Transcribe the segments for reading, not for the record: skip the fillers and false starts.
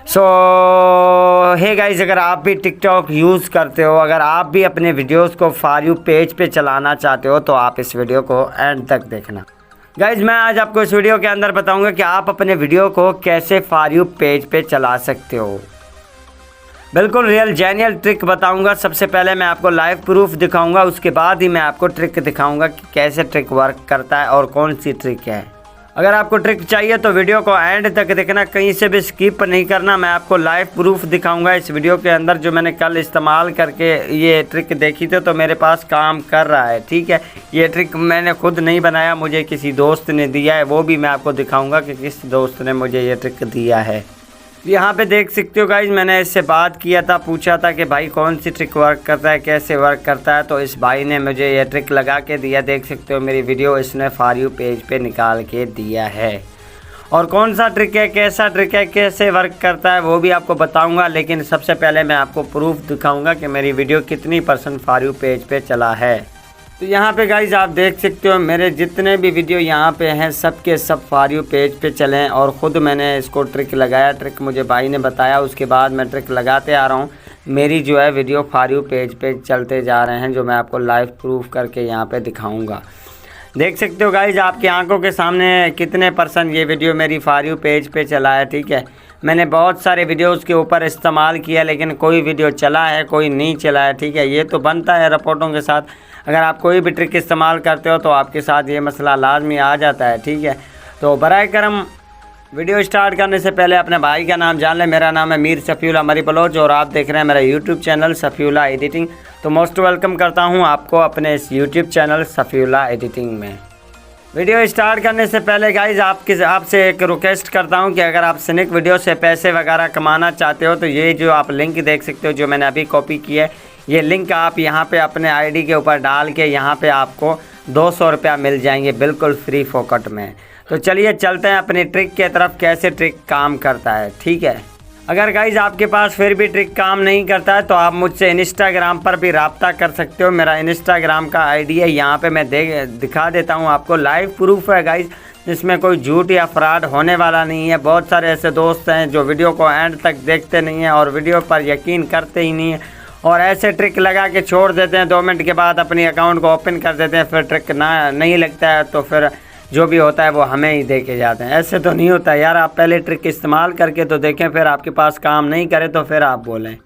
सो hey guys, अगर आप भी टिकटॉक यूज़ करते हो, अगर आप भी अपने वीडियोस को फॉर यू पेज पे चलाना चाहते हो तो आप इस वीडियो को एंड तक देखना। गाइस, मैं आज आपको इस वीडियो के अंदर बताऊंगा कि आप अपने वीडियो को कैसे फॉर यू पेज पे चला सकते हो। बिल्कुल रियल जेन्युइन ट्रिक बताऊंगा। सबसे पहले मैं आपको लाइव प्रूफ दिखाऊंगा, उसके बाद ही मैं आपको ट्रिक दिखाऊंगा कि कैसे ट्रिक वर्क करता है और कौन सी ट्रिक है। अगर आपको ट्रिक चाहिए तो वीडियो को एंड तक देखना, कहीं से भी स्किप नहीं करना। मैं आपको लाइव प्रूफ दिखाऊंगा इस वीडियो के अंदर, जो मैंने कल इस्तेमाल करके ये ट्रिक देखी थी तो मेरे पास काम कर रहा है। ठीक है, ये ट्रिक मैंने खुद नहीं बनाया, मुझे किसी दोस्त ने दिया है, वो भी मैं आपको दिखाऊंगा कि किस दोस्त ने मुझे ये ट्रिक दिया है। यहाँ पे देख सकते हो गाइज, मैंने इससे बात किया था, पूछा था कि भाई कौन सी ट्रिक वर्क करता है, कैसे वर्क करता है, तो इस भाई ने मुझे ये ट्रिक लगा के दिया। देख सकते हो मेरी वीडियो इसने फॉर यू पेज पे निकाल के दिया है। और कौन सा ट्रिक है, कैसा ट्रिक है, कैसे वर्क करता है वो भी आपको बताऊंगा, लेकिन सबसे पहले मैं आपको प्रूफ दिखाऊंगा कि मेरी वीडियो कितनी % फॉर यू पेज पे चला है। तो यहाँ पे गाइज आप देख सकते हो मेरे जितने भी वीडियो यहाँ पे हैं सब के सब फॉर यू पेज पे चले हैं, और ख़ुद मैंने इसको ट्रिक लगाया। ट्रिक मुझे भाई ने बताया, उसके बाद मैं ट्रिक लगाते आ रहा हूँ। मेरी जो है वीडियो फॉर यू पेज पे चलते जा रहे हैं, जो मैं आपको लाइव प्रूफ करके यहाँ पे दिखाऊँगा। देख सकते हो गाइज आपकी आंखों के सामने कितने % ये वीडियो मेरी फॉर यू पेज पे चला है। ठीक है, मैंने बहुत सारे वीडियोस के ऊपर इस्तेमाल किया, लेकिन कोई वीडियो चला है कोई नहीं चला है। ठीक है, ये तो बनता है रिपोर्टों के साथ। अगर आप कोई भी ट्रिक इस्तेमाल करते हो तो आपके साथ ये मसला लाजमी आ जाता है। ठीक है, तो बराए करम वीडियो स्टार्ट करने से पहले अपने भाई का नाम जान लें। मेरा नाम है मीर सफ़ीउल्लाह मरी बलोच और आप देख रहे हैं मेरा यूट्यूब चैनल सफ़ीउल्लाह एडिटिंग। तो मोस्ट वेलकम करता हूं आपको अपने इस यूट्यूब चैनल सफ़ीउल्लाह एडिटिंग में। वीडियो स्टार्ट करने से पहले गाइज आपसे एक रिक्वेस्ट करता हूं कि अगर आप स्निक वीडियो से पैसे वगैरह कमाना चाहते हो तो ये जो आप लिंक देख सकते हो, जो मैंने अभी कॉपी की है, ये लिंक आप यहाँ पे अपने आईडी के ऊपर डाल के यहाँ पे आपको 200 रुपया मिल जाएंगे बिल्कुल फ्री फोकट में। तो चलिए चलते हैं अपनी ट्रिक के तरफ, कैसे ट्रिक काम करता है। ठीक है, अगर गाइज आपके पास फिर भी ट्रिक काम नहीं करता है तो आप मुझसे इंस्टाग्राम पर भी रब्ता कर सकते हो। मेरा इंस्टाग्राम का आईडी है, यहाँ पे मैं दिखा देता हूँ आपको। लाइव प्रूफ है गाइज, जिसमें कोई झूठ या फ्रॉड होने वाला नहीं है। बहुत सारे ऐसे दोस्त हैं जो वीडियो को एंड तक देखते नहीं हैं और वीडियो पर यकीन करते ही नहीं है, और ऐसे ट्रिक लगा के छोड़ देते हैं। 2 मिनट के बाद अपनी अकाउंट को ओपन कर देते हैं, फिर ट्रिक नहीं लगता है तो फिर जो भी होता है वो हमें ही दे के जाते हैं। ऐसे तो नहीं होता यार, आप पहले ट्रिक इस्तेमाल करके तो देखें, फिर आपके पास काम नहीं करे तो फिर आप बोलें।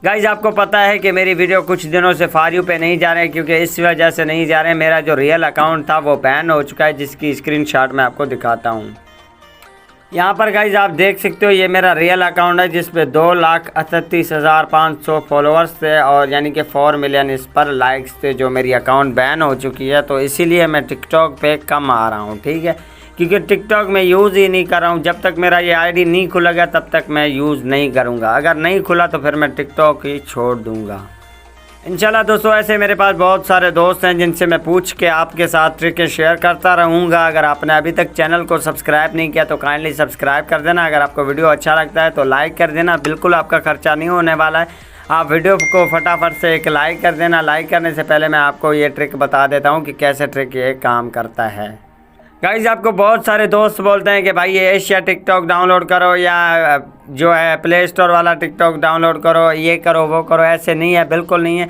गाइज आपको पता है कि मेरी वीडियो कुछ दिनों से फॉर यू पे नहीं जा रहे हैं, क्योंकि इस वजह से नहीं जा रहे हैं, मेरा जो रियल अकाउंट था वो बैन हो चुका है, जिसकी स्क्रीनशॉट मैं आपको दिखाता हूँ। यहाँ पर गाइज आप देख सकते हो ये मेरा रियल अकाउंट है, जिस पे 2,38,500 फॉलोअर्स थे, और यानी कि 4 मिलियन इस पर लाइक्स थे, जो मेरी अकाउंट बैन हो चुकी है। तो इसीलिए मैं टिकटॉक पे कम आ रहा हूँ। ठीक है, क्योंकि टिकटॉक में यूज़ ही नहीं कर रहा हूँ। जब तक मेरा ये आईडी नहीं खुलेगा तब तक मैं यूज़ नहीं करूँगा। अगर नहीं खुला तो फिर मैं टिकटॉक ही छोड़ दूँगा इंशाल्लाह। दोस्तों, ऐसे मेरे पास बहुत सारे दोस्त हैं जिनसे मैं पूछ के आपके साथ ट्रिक शेयर करता रहूँगा। अगर आपने अभी तक चैनल को सब्सक्राइब नहीं किया तो काइंडली सब्सक्राइब कर देना। अगर आपको वीडियो अच्छा लगता है तो लाइक कर देना, बिल्कुल आपका खर्चा नहीं होने वाला है। आप वीडियो को फटाफट से एक लाइक कर देना। लाइक करने से पहले मैं आपको ये ट्रिक बता देता हूँ कि कैसे ट्रिक ये काम करता है। गाइज आपको बहुत सारे दोस्त बोलते हैं कि भाई ये एशिया टिकटॉक डाउनलोड करो, या जो है प्ले स्टोर वाला टिकटॉक डाउनलोड करो, ये करो वो करो। ऐसे नहीं है, बिल्कुल नहीं है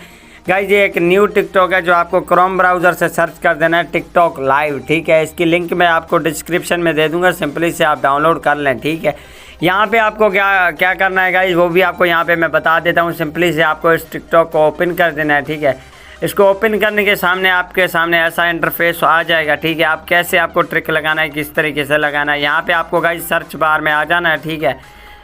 गाइज। ये एक न्यू टिकटॉक है जो आपको क्रोम ब्राउज़र से सर्च कर देना है, टिकटॉक लाइव। ठीक है, इसकी लिंक मैं आपको डिस्क्रिप्शन में दे दूंगा, सिंपली से आप डाउनलोड कर लें। ठीक है, यहाँ पे आपको क्या करना है गाइज वो भी आपको यहाँ पे मैं बता देता हूँ। सिंपली से आपको इस टिकटॉक को ओपन कर देना है। ठीक है, इसको ओपन करने के सामने आपके सामने ऐसा इंटरफेस आ जाएगा। ठीक है, आप कैसे आपको ट्रिक लगाना है, किस तरीके से लगाना है, यहाँ पे आपको गाइज सर्च बार में आ जाना है। ठीक है,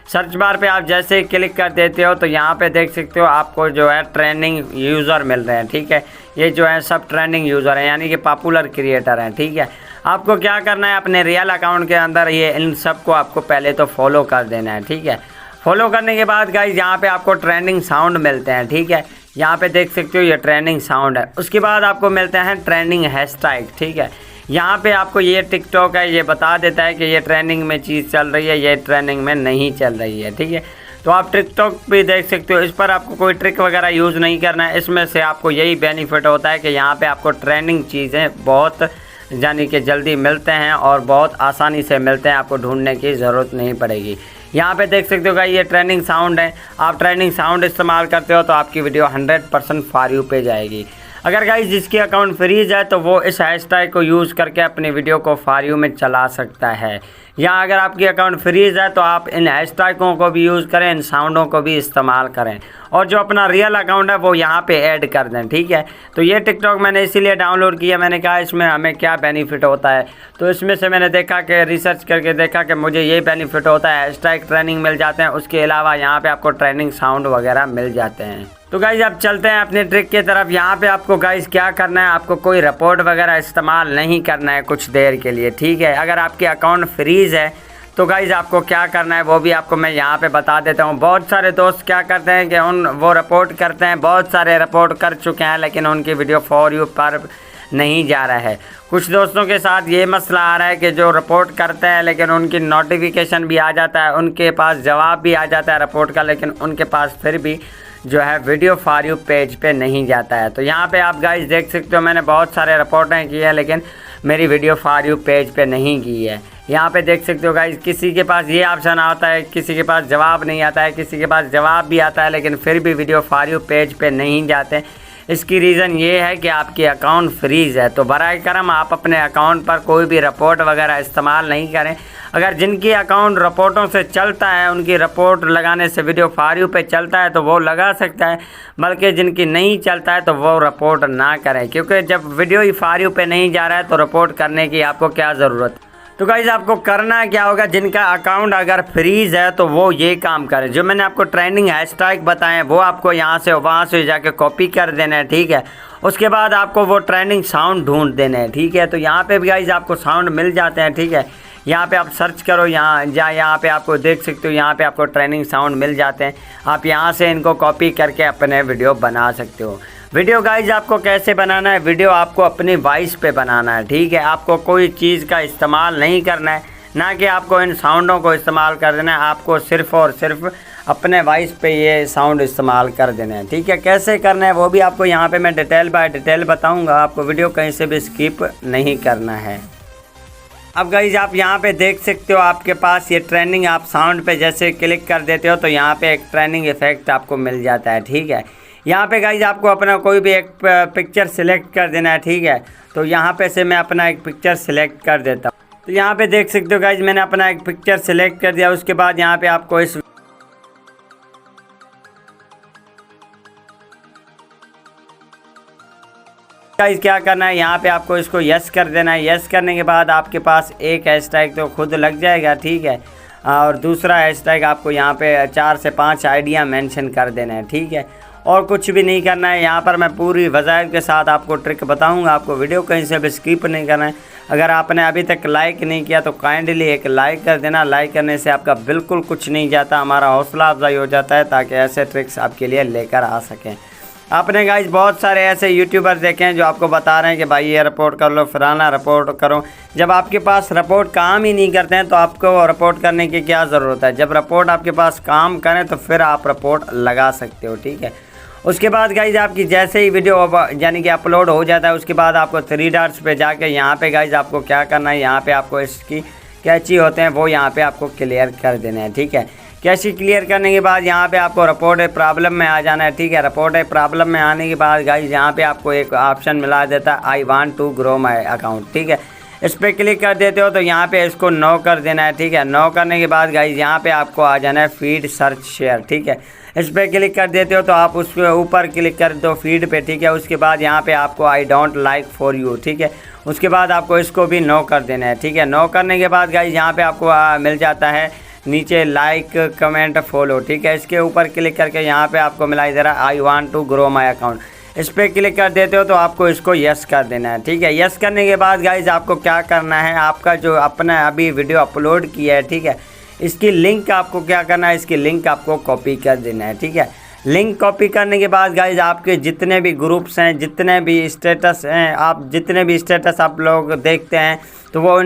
सर्च बार पे आप जैसे ही क्लिक कर देते हो तो यहाँ पे देख सकते हो आपको जो है ट्रेंडिंग यूज़र मिल रहे हैं। ठीक है, ये जो है सब ट्रेंडिंग यूज़र हैं, यानी कि पॉपुलर क्रिएटर हैं। ठीक है, आपको क्या करना है, अपने रियल अकाउंट के अंदर ये इन सब को आपको पहले तो फॉलो कर देना है। ठीक है, फॉलो करने के बाद गाइज यहाँ पे आपको ट्रेंडिंग साउंड मिलते हैं। ठीक है, यहाँ पे देख सकते हो ये ट्रेंडिंग साउंड है। उसके बाद आपको मिलते हैं ट्रेंडिंग हैशटैग। ठीक है, यहाँ पे आपको ये टिकटॉक है, ये बता देता है कि ये ट्रेंडिंग में चीज़ चल रही है, ये ट्रेंडिंग में नहीं चल रही है। ठीक है, तो आप टिकटॉक पे देख सकते हो, इस पर आपको कोई ट्रिक वगैरह यूज़ नहीं करना है। इसमें से आपको यही बेनिफिट होता है कि यहाँ पे आपको ट्रेंडिंग चीज़ें बहुत यानी कि जल्दी मिलते हैं और बहुत आसानी से मिलते हैं, आपको ढूंढने की ज़रूरत नहीं पड़ेगी। यहाँ पे देख सकते हो गाइस, ये ट्रेंडिंग साउंड है। आप ट्रेंडिंग साउंड इस्तेमाल करते हो तो आपकी वीडियो 100% फॉर यू पे जाएगी। अगर गाइस जिसकी अकाउंट फ्रीज है तो वो इस हैशटैग को यूज़ करके अपनी वीडियो को फॉर यू में चला सकता है। या अगर आपकी अकाउंट फ्रीज है तो आप इन हैशटैगों को भी यूज़ करें, इन साउंडों को भी इस्तेमाल करें और जो अपना रियल अकाउंट है वो यहाँ पे ऐड कर दें, ठीक है। तो ये टिकटॉक मैंने इसीलिए डाउनलोड किया, मैंने कहा इसमें हमें क्या बेनिफिट होता है। तो इसमें से मैंने देखा कि रिसर्च करके देखा कि मुझे ये बेनिफिट होता है, हैशटैग ट्रेंडिंग मिल जाते हैं, उसके अलावा यहाँ पे आपको ट्रेंडिंग साउंड वगैरह मिल जाते हैं। तो गाइज अब चलते हैं अपने ट्रिक की तरफ। यहाँ पे आपको गाइज क्या करना है, आपको कोई रिपोर्ट वगैरह इस्तेमाल नहीं करना है कुछ देर के लिए, ठीक है। अगर आपके अकाउंट फ्रीज है तो गाइज आपको क्या करना है वो भी आपको मैं यहाँ पे बता देता हूँ। बहुत सारे दोस्त क्या करते हैं कि वो रिपोर्ट करते हैं, बहुत सारे रिपोर्ट कर चुके हैं लेकिन उनकी वीडियो फॉर यू पर नहीं जा रहा है। कुछ दोस्तों के साथ ये मसला आ रहा है कि जो रिपोर्ट करते हैं लेकिन उनकी नोटिफिकेशन भी आ जाता है, उनके पास जवाब भी आ जाता है रिपोर्ट का, लेकिन उनके पास फिर भी जो है वीडियो फॉर यू पेज पे नहीं जाता है। तो यहाँ पे आप गाइस देख सकते हो मैंने बहुत सारे रिपोर्टें की है लेकिन मेरी वीडियो फॉर यू पेज पे नहीं की है। यहाँ पे देख सकते हो गाइस, किसी के पास ये ऑप्शन आता है, किसी के पास जवाब नहीं आता है, किसी के पास जवाब भी आता है लेकिन फिर भी वीडियो फॉर यू पेज पे नहीं जाते। इसकी रीज़न ये है कि आपकी अकाउंट फ्रीज़ है। तो बराए करम आप अपने अकाउंट पर कोई भी रिपोर्ट वगैरह इस्तेमाल नहीं करें। अगर जिनकी अकाउंट रिपोर्टों से चलता है, उनकी रिपोर्ट लगाने से वीडियो फॉर यू पे चलता है तो वो लगा सकता है, बल्कि जिनकी नहीं चलता है तो वो रिपोर्ट ना करें, क्योंकि जब वीडियो ही फॉर यू पे नहीं जा रहा है तो रिपोर्ट करने की आपको क्या ज़रूरत। तो गाइस आपको करना क्या होगा, जिनका अकाउंट अगर फ्रीज है तो वो ये काम करें, जो मैंने आपको ट्रेंडिंग हैशटैग बताएं वो आपको यहाँ से वहाँ से जाके कॉपी कर देना है, ठीक है। उसके बाद आपको वो ट्रेंडिंग साउंड ढूंढ देने हैं, ठीक है। तो यहाँ पे भी गाइस आपको साउंड मिल जाते हैं, ठीक है। यहाँ पे आप सर्च करो, यहाँ पे आपको देख सकते हो, यहाँ पे आपको ट्रेंडिंग साउंड मिल जाते हैं। आप यहाँ से इनको कॉपी करके अपने वीडियो बना सकते हो। वीडियो गाइज आपको कैसे बनाना है, वीडियो आपको अपनी वॉइस पे बनाना है, ठीक है। आपको कोई चीज़ का इस्तेमाल नहीं करना है, ना कि आपको इन साउंडों को इस्तेमाल कर देना है। आपको सिर्फ़ और सिर्फ अपने वॉइस पे ये साउंड इस्तेमाल कर देना है, ठीक है। कैसे करना है वो भी आपको यहाँ पे मैं डिटेल बाय डिटेल बताऊँगा, आपको वीडियो कहीं से भी स्किप नहीं करना है। अब गाइज आप यहाँ पे देख सकते हो, आपके पास ये ट्रेंडिंग, आप साउंड पे जैसे क्लिक कर देते हो तो यहाँ पे एक ट्रेंडिंग इफेक्ट आपको मिल जाता है, ठीक है। यहाँ पे गाइज आपको अपना कोई भी एक पिक्चर सिलेक्ट कर देना है, ठीक है। तो यहाँ पे से मैं अपना एक पिक्चर सिलेक्ट कर देता हूँ। तो यहाँ पे देख सकते हो गाइज मैंने अपना एक पिक्चर सिलेक्ट कर दिया। उसके बाद यहाँ पे आपको इस गाइस क्या करना है, यहाँ पे आपको इसको यस कर देना है। यस करने के बाद आपके पास एक हैशटैग तो खुद लग जाएगा, ठीक है। और दूसरा हैशटैग आपको यहाँ पे 4 से 5 आइडिया मेंशन कर देना है, ठीक है। और कुछ भी नहीं करना है। यहाँ पर मैं पूरी वज़ाइफ के साथ आपको ट्रिक बताऊँगा, आपको वीडियो कहीं से भी स्किप नहीं करना है। अगर आपने अभी तक लाइक नहीं किया तो काइंडली एक लाइक कर देना। लाइक करने से आपका बिल्कुल कुछ नहीं जाता, हमारा हौसला अफजाई हो जाता है ताकि ऐसे ट्रिक्स आपके लिए लेकर आ सकें। आपने गाइज बहुत सारे ऐसे यूट्यूबर देखे हैं जो आपको बता रहे हैं कि भाई ये रिपोर्ट कर लो, फलाना रिपोर्ट करो। जब आपके पास रिपोर्ट काम ही नहीं करते हैं तो आपको रिपोर्ट करने की क्या ज़रूरत है। जब रिपोर्ट आपके पास काम करें तो फिर आप रिपोर्ट लगा सकते हो, ठीक है। उसके बाद गाइज आपकी जैसे ही वीडियो यानी कि अपलोड हो जाता है, उसके बाद आपको 3 डॉट्स पे जाके यहाँ पे गाइज आपको क्या करना है, यहाँ पे आपको इसकी कैची होते हैं वो यहाँ पे आपको क्लियर कर देना है, ठीक है। कैची क्लियर करने के बाद यहाँ पे आपको रिपोर्ट ए प्रॉब्लम में आ जाना है, ठीक है। रिपोर्ट ए प्रॉब्लम में आने के बाद गाइज यहाँ पे आपको एक ऑप्शन मिला देता है, I want to grow my account, ठीक है। इस पर क्लिक कर देते हो तो यहाँ पे इसको नो कर देना है, ठीक है। नो करने के बाद गाइज यहाँ पे आपको आ जाना है फीड सर्च शेयर, ठीक है। इस पर क्लिक कर देते हो तो आप उसके ऊपर क्लिक कर दो फीड पे, ठीक है। उसके बाद यहाँ पे आपको I don't like for you, ठीक है। उसके बाद आपको इसको भी नो कर देना है, ठीक है। नो करने के बाद गाइज यहाँ पे आपको मिल जाता है नीचे लाइक कमेंट फॉलो, ठीक है। इसके ऊपर क्लिक करके यहाँ पे आपको मिला दे रहा है I want to grow my account. इस पर क्लिक कर देते हो तो आपको इसको यस कर देना है, ठीक है। यस करने के बाद गाइज आपको क्या करना है, आपका जो अपना अभी वीडियो अपलोड किया है, ठीक है, इसकी लिंक आपको क्या करना है, इसकी लिंक आपको कॉपी कर देना है, ठीक है। लिंक कॉपी करने के बाद गाइज आपके जितने भी ग्रुप्स हैं, जितने भी स्टेटस हैं, आप जितने भी स्टेटस आप लोग देखते हैं तो वो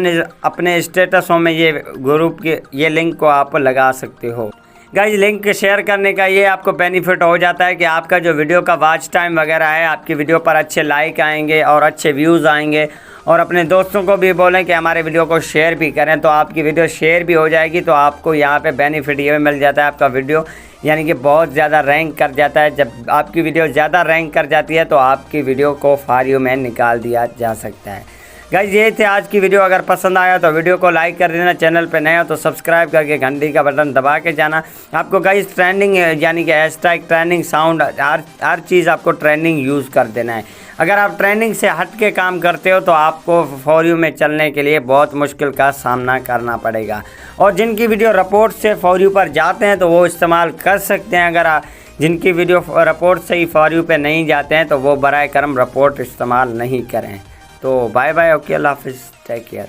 अपने स्टेटसों में ये ग्रुप के ये लिंक को आप लगा सकते हो। गाइज लिंक शेयर करने का ये आपको बेनिफिट हो जाता है कि आपका जो वीडियो का वॉच टाइम वगैरह है, आपकी वीडियो पर अच्छे लाइक आएंगे और अच्छे व्यूज़ आएंगे। और अपने दोस्तों को भी बोलें कि हमारे वीडियो को शेयर भी करें, तो आपकी वीडियो शेयर भी हो जाएगी। तो आपको यहाँ पे बेनिफिट ये मिल जाता है, आपका वीडियो यानी कि बहुत ज़्यादा रैंक कर जाता है। जब आपकी वीडियो ज़्यादा रैंक कर जाती है तो आपकी वीडियो को फॉर यू में निकाल दिया जा सकता है। गाइज ये थे आज की वीडियो। अगर पसंद आया तो वीडियो को लाइक कर देना, चैनल पे नए हो तो सब्सक्राइब करके घंटी का बटन दबा के जाना। आपको गाइज ट्रेंडिंग यानी कि हैशटैग, ट्रेंडिंग साउंड, हर चीज़ आपको ट्रेंडिंग यूज़ कर देना है। अगर आप ट्रेंडिंग से हट के काम करते हो तो आपको फॉर यू में चलने के लिए बहुत मुश्किल का सामना करना पड़ेगा। और जिनकी वीडियो रिपोर्ट से फॉर यू पर जाते हैं तो वो इस्तेमाल कर सकते हैं। अगर जिनकी वीडियो रिपोर्ट से ही फॉर यू पे नहीं जाते हैं तो वो बराए करम रिपोर्ट इस्तेमाल नहीं करें। तो बाय बाय, ओके, अल्लाह हाफिज़, टेक केयर।